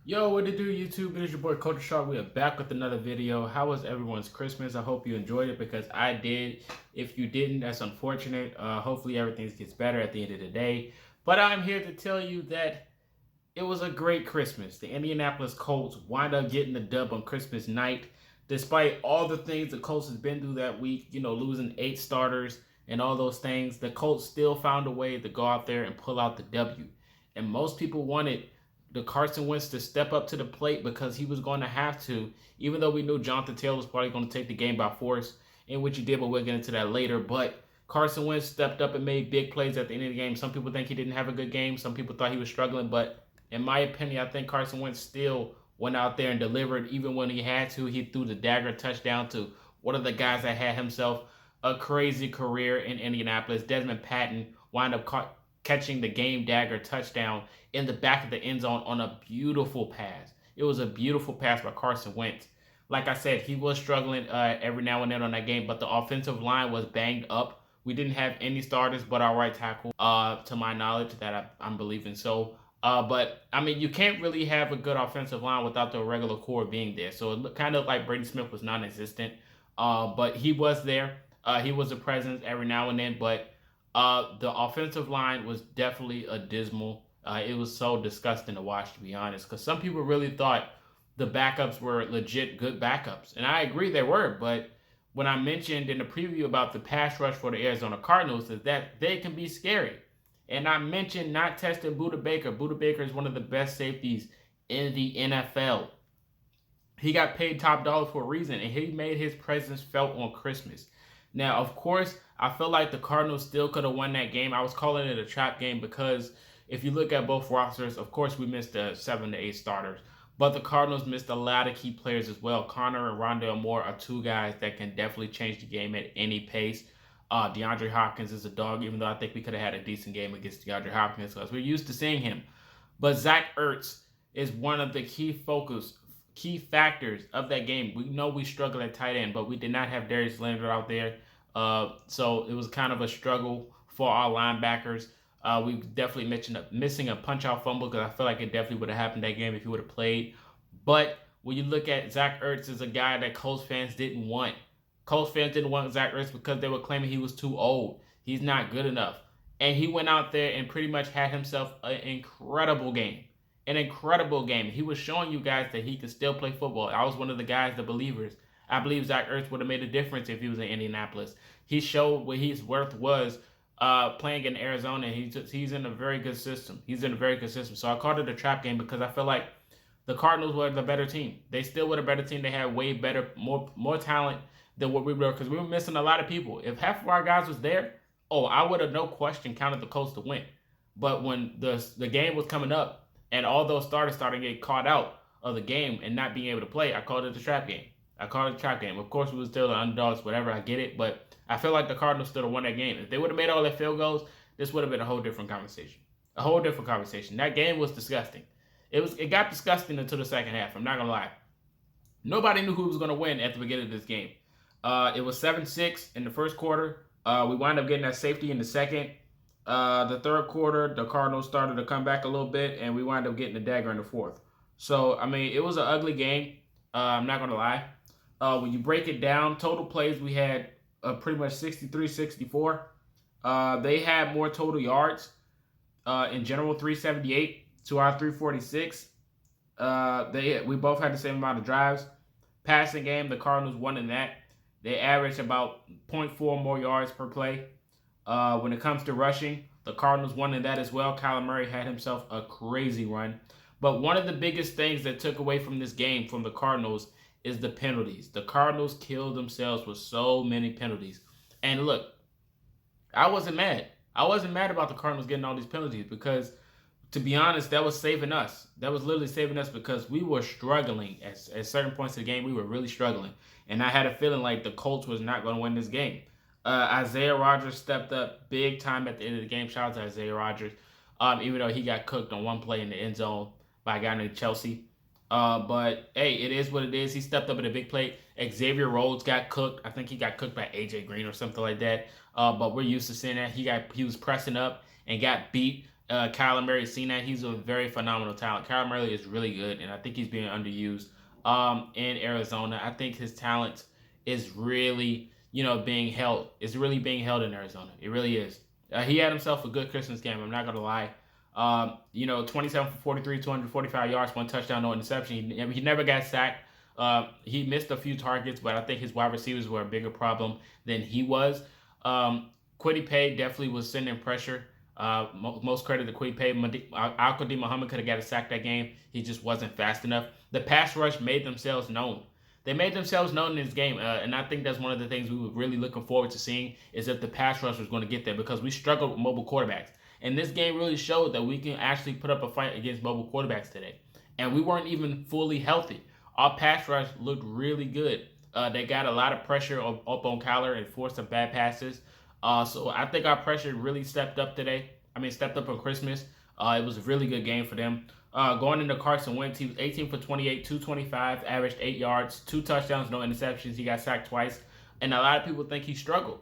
Yo, what it do, YouTube? It is your boy ColtsTalk. We are back with another video. How was everyone's Christmas? I hope you enjoyed it because I did. If you didn't, that's unfortunate. Hopefully everything gets better at the end of the day. But I'm here to tell you that it was a great Christmas. The Indianapolis Colts wind up getting the dub on Christmas night. Despite all the things the Colts has been through that week, losing 8 starters and all those things, the Colts still found a way to go out there and pull out the W. And most people wanted the Carson Wentz to step up to the plate because he was going to have to, even though we knew Jonathan Taylor was probably going to take the game by force, in which he did, but we'll get into that later. But Carson Wentz stepped up and made big plays at the end of the game. Some people think he didn't have a good game. Some people thought he was struggling. But in my opinion, I think Carson Wentz still went out there and delivered even when he had to. He threw the dagger touchdown to one of the guys that had himself a crazy career in Indianapolis. Desmond Patton wound up catching the game dagger touchdown in the back of the end zone on a beautiful pass. It was a beautiful pass by Carson Wentz. Like I said, he was struggling every now and then on that game, but the offensive line was banged up. We didn't have any starters but our right tackle, to my knowledge, that I'm believing so. But, I mean, you can't really have a good offensive line without the regular core being there. So it looked kind of like Brady Smith was non-existent. But he was there. He was a presence every now and then, but the offensive line was definitely a dismal. It was so disgusting to watch, to be honest, because some people really thought the backups were legit good backups. And I agree they were, but when I mentioned in the preview about the pass rush for the Arizona Cardinals, is that they can be scary. And I mentioned not testing Budda Baker. Budda Baker is one of the best safeties in the NFL. He got paid top dollar for a reason, and he made his presence felt on Christmas. Now, of course, I feel like the Cardinals still could have won that game. I was calling it a trap game because if you look at both rosters, of course, we missed the 7 to 8 starters, but the Cardinals missed a lot of key players as well. Connor and Rondale Moore are two guys that can definitely change the game at any pace. DeAndre Hopkins is a dog, even though I think we could have had a decent game against DeAndre Hopkins because we're used to seeing him. But Zach Ertz is one of the key factors of that game. We know we struggled at tight end, but we did not have Darius Leonard out there. So it was kind of a struggle for our linebackers. We definitely mentioned missing a punch-out fumble because I feel like it definitely would have happened that game if he would have played. But when you look at Zach Ertz as a guy that Colts fans didn't want. Colts fans didn't want Zach Ertz because they were claiming he was too old. He's not good enough. And he went out there and pretty much had himself an incredible game. An incredible game. He was showing you guys that he could still play football. I was one of the guys, the believers. I believe Zach Ertz would have made a difference if he was in Indianapolis. He showed what his worth was playing in Arizona. He's in a very good system. He's in a very good system. So I called it a trap game because I feel like the Cardinals were the better team. They still were the better team. They had way better, more talent than what we were because we were missing a lot of people. If half of our guys was there, I would have no question counted the Colts to win. But when the game was coming up and all those starters started to get caught out of the game and not being able to play, I called it a trap game. I called it a trap game. Of course, we were still the underdogs, whatever. I get it, but I feel like the Cardinals still won that game. If they would have made all their field goals, this would have been a whole different conversation. A whole different conversation. That game was disgusting. It got disgusting until the second half. I'm not gonna lie. Nobody knew who was gonna win at the beginning of this game. It was 7-6 in the first quarter. We wound up getting that safety in the second. The third quarter, the Cardinals started to come back a little bit, and we wound up getting the dagger in the fourth. So, I mean, it was an ugly game. I'm not gonna lie. When you break it down, total plays, we had pretty much 63-64. They had more total yards. In general, 378 to our 346. We both had the same amount of drives. Passing game, the Cardinals won in that. They averaged about 0.4 more yards per play. When it comes to rushing, the Cardinals won in that as well. Kyler Murray had himself a crazy run. But one of the biggest things that took away from this game from the Cardinals is the penalties. The Cardinals killed themselves with so many penalties. And look, I wasn't mad. I wasn't mad about the Cardinals getting all these penalties because, to be honest, that was saving us. That was literally saving us because we were struggling. At certain points of the game, we were really struggling. And I had a feeling like the Colts was not going to win this game. Isaiah Rodgers stepped up big time at the end of the game. Shout out to Isaiah Rodgers. Even though he got cooked on one play in the end zone by a guy named Chelsea. But, hey, it is what it is. He stepped up in a big play. Xavier Rhodes got cooked. I think he got cooked by A.J. Green or something like that. But we're used to seeing that. He was pressing up and got beat Kyler Murray's seen that. He's a very phenomenal talent. Kyler Murray is really good, and I think he's being underused in Arizona. I think his talent is really, being held. It's really being held in Arizona. It really is. He had himself a good Christmas game. I'm not gonna lie. 27 for 43, 245 yards, one touchdown, no interception. He never got sacked. He missed a few targets, but I think his wide receivers were a bigger problem than he was. Kwity Paye definitely was sending pressure. Most credit to Kwity Paye. Al-Qadim Muhammad could have got a sack that game. He just wasn't fast enough. The pass rush made themselves known. They made themselves known in this game, and I think that's one of the things we were really looking forward to seeing is if the pass rush was going to get there because we struggled with mobile quarterbacks. And this game really showed that we can actually put up a fight against mobile quarterbacks today. And we weren't even fully healthy. Our pass rush looked really good. They got a lot of pressure up on Kyler and forced some bad passes. So I think our pressure really stepped up today. Stepped up on Christmas. It was a really good game for them. Going into Carson Wentz, he was 18 for 28, 225, averaged 8 yards, 2 touchdowns, no interceptions. He got sacked twice. And a lot of people think he struggled.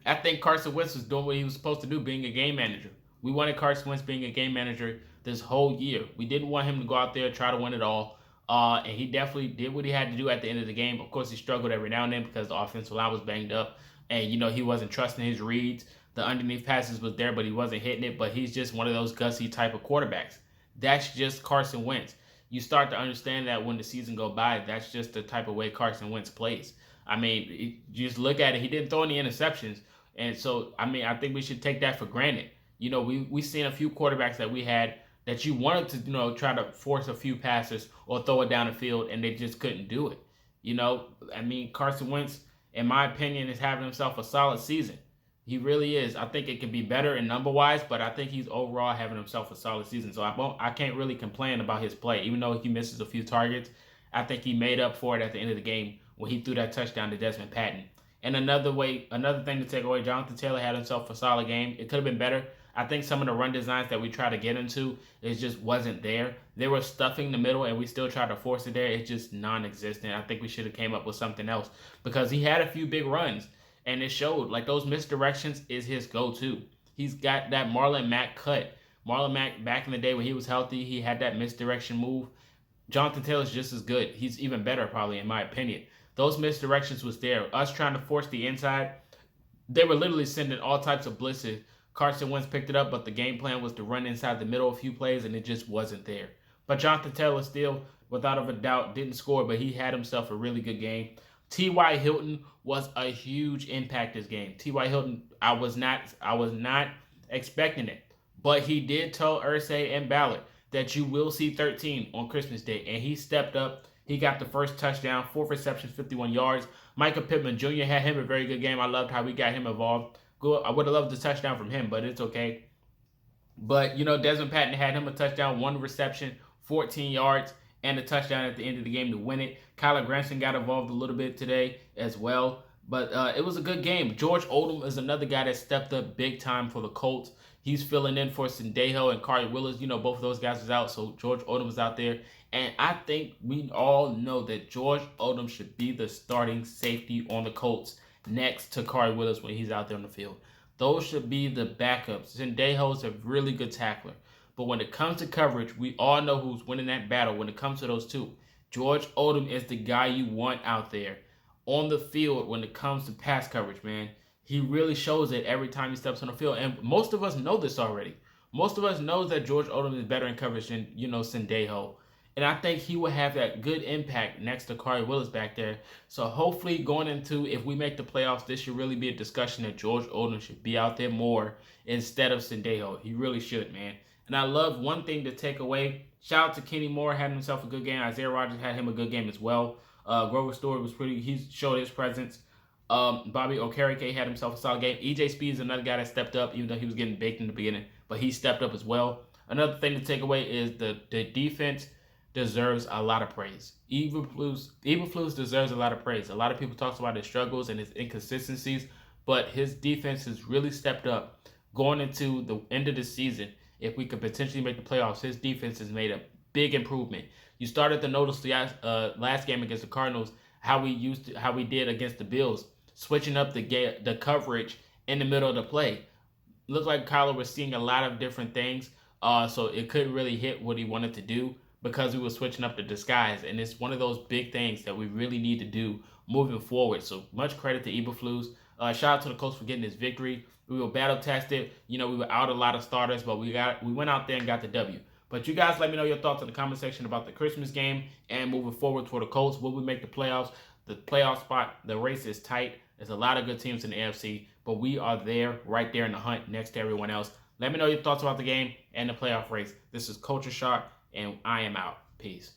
I think Carson Wentz was doing what he was supposed to do, being a game manager. We wanted Carson Wentz being a game manager this whole year. We didn't want him to go out there and try to win it all. And he definitely did what he had to do at the end of the game. Of course, he struggled every now and then because the offensive line was banged up. And, he wasn't trusting his reads. The underneath passes was there, but he wasn't hitting it. But he's just one of those gutsy type of quarterbacks. That's just Carson Wentz. You start to understand that when the season go by, that's just the type of way Carson Wentz plays. You just look at it. He didn't throw any interceptions. And so, I think we should take that for granted. We seen a few quarterbacks that we had that you wanted to, try to force a few passes or throw it down the field, and they just couldn't do it. Carson Wentz, in my opinion, is having himself a solid season. He really is. I think it can be better in number-wise, but I think he's overall having himself a solid season. So I can't really complain about his play. Even though he misses a few targets, I think he made up for it at the end of the game when he threw that touchdown to Desmond Patton. And another thing to take away, Jonathan Taylor had himself a solid game. It could have been better. I think some of the run designs that we tried to get into, it just wasn't there. They were stuffing the middle, and we still tried to force it there. It's just non-existent. I think we should have came up with something else because he had a few big runs, and it showed. Like, those misdirections is his go-to. He's got that Marlon Mack cut. Marlon Mack, back in the day when he was healthy, he had that misdirection move. Jonathan Taylor's just as good. He's even better, probably, in my opinion. Those misdirections was there. Us trying to force the inside, they were literally sending all types of blitzes. Carson Wentz picked it up, but the game plan was to run inside the middle a few plays, and it just wasn't there. But Jonathan Taylor still, without a doubt, didn't score, but he had himself a really good game. T.Y. Hilton was a huge impact this game. T.Y. Hilton, I was not expecting it, but he did tell Ertz and Ballard that you will see 13 on Christmas Day, and he stepped up. He got the first touchdown, 4 receptions, 51 yards. Michael Pittman Jr. had him a very good game. I loved how we got him involved. Good. I would have loved the touchdown from him, but it's okay. But, Desmond Patton had him a touchdown, 1 reception, 14 yards, and a touchdown at the end of the game to win it. Kyler Granson got involved a little bit today as well. But it was a good game. George Odom is another guy that stepped up big time for the Colts. He's filling in for Sendejo and Kari Willis. Both of those guys was out, so George Odom was out there. And I think we all know that George Odom should be the starting safety on the Colts next to Kari Willis when he's out there on the field. Those should be the backups. Sendejo's a really good tackler. But when it comes to coverage, we all know who's winning that battle when it comes to those two. George Odom is the guy you want out there on the field when it comes to pass coverage, man. He really shows it every time he steps on the field. And most of us know this already. Most of us know that George Odom is better in coverage than, Sendejo. And I think he will have that good impact next to Kari Willis back there. So hopefully going into, if we make the playoffs, this should really be a discussion that George Odom should be out there more instead of Sendejo. He really should, man. And I love one thing to take away. Shout out to Kenny Moore, had himself a good game. Isaiah Rodgers had him a good game as well. Grover Stewart was he showed his presence. Bobby Okereke had himself a solid game. EJ Speed is another guy that stepped up, even though he was getting baked in the beginning. But he stepped up as well. Another thing to take away is the defense deserves a lot of praise. Eberflus deserves a lot of praise. A lot of people talk about his struggles and his inconsistencies, but his defense has really stepped up going into the end of the season. If we could potentially make the playoffs, his defense has made a big improvement. You started to notice the last game against the Cardinals how we did against the Bills, switching up the coverage in the middle of the play. looked like Kyler was seeing a lot of different things. So it couldn't really hit what he wanted to do because we were switching up the disguise. And it's one of those big things that we really need to do moving forward. So much credit to Eberflus. Shout out to the Colts for getting this victory. We were battle tested. We were out a lot of starters, but we went out there and got the W. But you guys let me know your thoughts in the comment section about the Christmas game and moving forward for the Colts. Will we make the playoffs? The playoff spot, the race is tight. There's a lot of good teams in the AFC, but we are there, right there in the hunt next to everyone else. Let me know your thoughts about the game and the playoff race. This is Culture Shock, and I am out. Peace.